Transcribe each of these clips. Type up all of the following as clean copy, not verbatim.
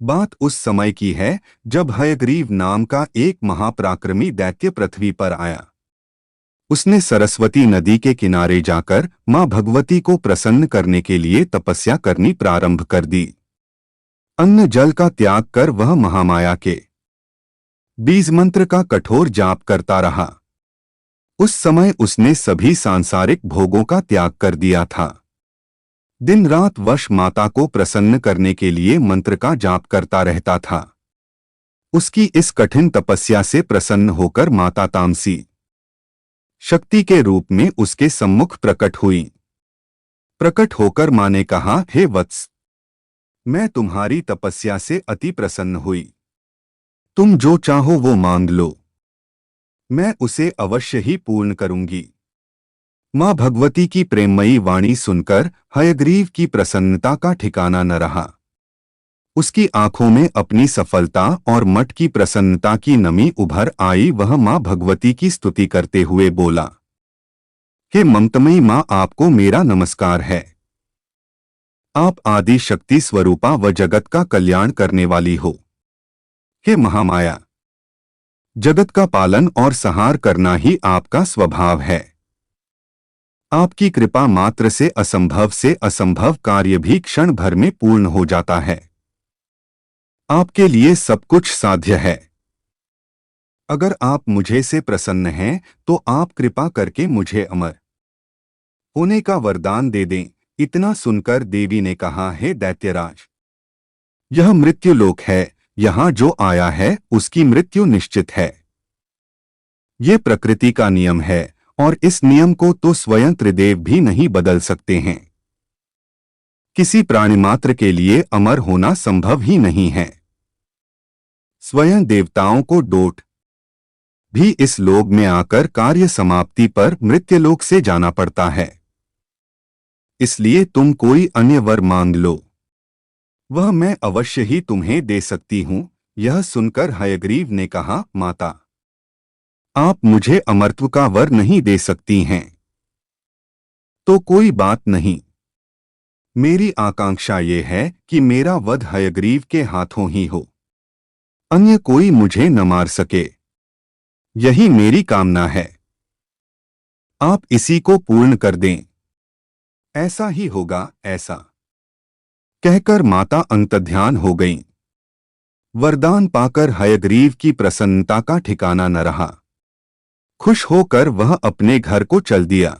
बात उस समय की है जब हयग्रीव नाम का एक महापराक्रमी दैत्य पृथ्वी पर आया। उसने सरस्वती नदी के किनारे जाकर मां भगवती को प्रसन्न करने के लिए तपस्या करनी प्रारंभ कर दी। अन्न जल का त्याग कर वह महामाया के बीज मंत्र का कठोर जाप करता रहा। उस समय उसने सभी सांसारिक भोगों का त्याग कर दिया था। दिन रात वश माता को प्रसन्न करने के लिए मंत्र का जाप करता रहता था। उसकी इस कठिन तपस्या से प्रसन्न होकर माता तामसी शक्ति के रूप में उसके सम्मुख प्रकट हुई। प्रकट होकर मां ने कहा, हे वत्स, मैं तुम्हारी तपस्या से अति प्रसन्न हुई। तुम जो चाहो वो मांग लो, मैं उसे अवश्य ही पूर्ण करूंगी। मां भगवती की प्रेममयी वाणी सुनकर हयग्रीव की प्रसन्नता का ठिकाना न रहा। उसकी आंखों में अपनी सफलता और मठ की प्रसन्नता की नमी उभर आई। वह मां भगवती की स्तुति करते हुए बोला, हे ममतमयी मां, आपको मेरा नमस्कार है। आप आदि शक्ति स्वरूपा व जगत का कल्याण करने वाली हो। हे महामाया, जगत का पालन और संहार करना ही आपका स्वभाव है। आपकी कृपा मात्र से असंभव कार्य भी क्षण भर में पूर्ण हो जाता है। आपके लिए सब कुछ साध्य है। अगर आप मुझे से प्रसन्न हैं तो आप कृपा करके मुझे अमर होने का वरदान दे दें। इतना सुनकर देवी ने कहा, हे दैत्यराज, यह मृत्युलोक है। यहाँ जो आया है उसकी मृत्यु निश्चित है। ये प्रकृति का नियम है और इस नियम को तो स्वयं त्रिदेव भी नहीं बदल सकते हैं। किसी प्राणिमात्र के लिए अमर होना संभव ही नहीं है। स्वयं देवताओं को डोट भी इस लोक में आकर कार्य समाप्ति पर मृत्युलोक से जाना पड़ता है। इसलिए तुम कोई अन्य वर मांग लो, वह मैं अवश्य ही तुम्हें दे सकती हूं। यह सुनकर हयग्रीव ने कहा, माता, आप मुझे अमरत्व का वर नहीं दे सकती हैं तो कोई बात नहीं। मेरी आकांक्षा ये है कि मेरा वध हयग्रीव के हाथों ही हो, अन्य कोई मुझे न मार सके। यही मेरी कामना है। आप इसी को पूर्ण कर दें। ऐसा ही होगा, ऐसा कहकर माता अंतर्ध्यान हो गईं। वरदान पाकर हयग्रीव की प्रसन्नता का ठिकाना न रहा। खुश होकर वह अपने घर को चल दिया।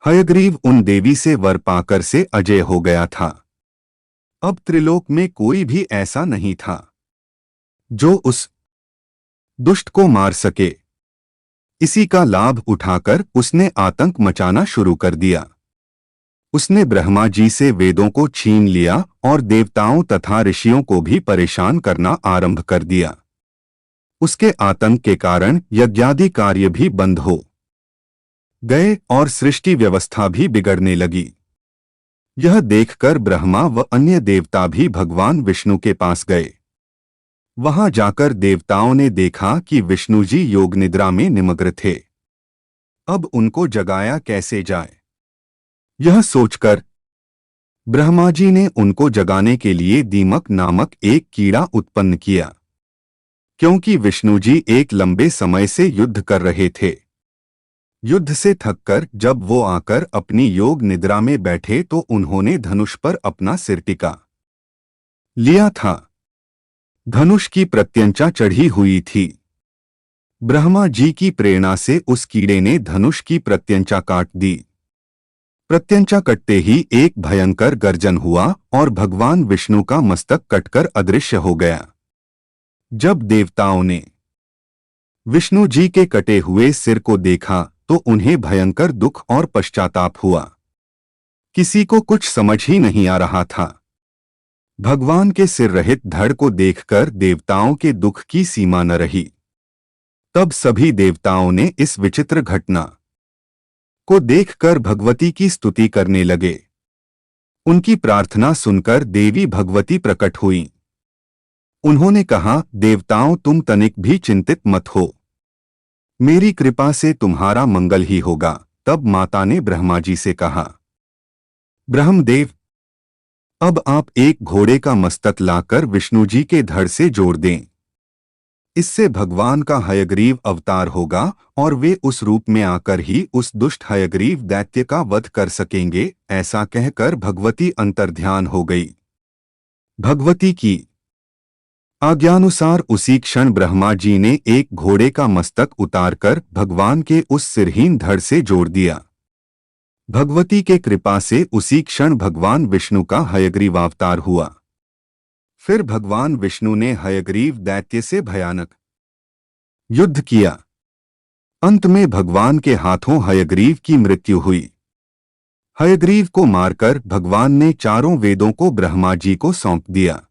हयग्रीव उन देवी से वर पाकर से अजय हो गया था। अब त्रिलोक में कोई भी ऐसा नहीं था जो उस दुष्ट को मार सके। इसी का लाभ उठाकर उसने आतंक मचाना शुरू कर दिया। उसने ब्रह्मा जी से वेदों को छीन लिया और देवताओं तथा ऋषियों को भी परेशान करना आरंभ कर दिया। उसके आतंक के कारण यज्ञादि कार्य भी बंद हो गए और सृष्टि व्यवस्था भी बिगड़ने लगी। यह देखकर ब्रह्मा व अन्य देवता भी भगवान विष्णु के पास गए। वहां जाकर देवताओं ने देखा कि विष्णु जी योग निद्रा में निमग्न थे। अब उनको जगाया कैसे जाए, यह सोचकर ब्रह्मा जी ने उनको जगाने के लिए दीमक नामक एक कीड़ा उत्पन्न किया। क्योंकि विष्णु जी एक लंबे समय से युद्ध कर रहे थे। युद्ध से थककर जब वो आकर अपनी योग निद्रा में बैठे तो उन्होंने धनुष पर अपना सिर टिका लिया था। धनुष की प्रत्यंचा चढ़ी हुई थी। ब्रह्मा जी की प्रेरणा से उस कीड़े ने धनुष की प्रत्यंचा काट दी। प्रत्यंचा कटते ही एक भयंकर गर्जन हुआ और भगवान विष्णु का मस्तक कटकर अदृश्य हो गया। जब देवताओं ने विष्णु जी के कटे हुए सिर को देखा तो उन्हें भयंकर दुख और पश्चाताप हुआ। किसी को कुछ समझ ही नहीं आ रहा था। भगवान के सिर रहित धड़ को देखकर देवताओं के दुख की सीमा न रही। तब सभी देवताओं ने इस विचित्र घटना को देखकर भगवती की स्तुति करने लगे। उनकी प्रार्थना सुनकर देवी भगवती प्रकट हुईं। उन्होंने कहा, देवताओं, तुम तनिक भी चिंतित मत हो, मेरी कृपा से तुम्हारा मंगल ही होगा। तब माता ने ब्रह्मा जी से कहा, ब्रह्मदेव, अब आप एक घोड़े का मस्तक लाकर विष्णु जी के धड़ से जोड़ दें। इससे भगवान का हयग्रीव अवतार होगा और वे उस रूप में आकर ही उस दुष्ट हयग्रीव दैत्य का वध कर सकेंगे। ऐसा कहकर भगवती अंतर्ध्यान हो गई। भगवती की आज्ञानुसार उसी क्षण ब्रह्मा जी ने एक घोड़े का मस्तक उतारकर भगवान के उस सिरहीन धड़ से जोड़ दिया। भगवती के कृपा से उसी क्षण भगवान विष्णु का हयग्रीव अवतार हुआ। फिर भगवान विष्णु ने हयग्रीव दैत्य से भयानक युद्ध किया। अंत में भगवान के हाथों हयग्रीव की मृत्यु हुई। हयग्रीव को मारकर भगवान ने चारों वेदों को ब्रह्मा जी को सौंप दिया।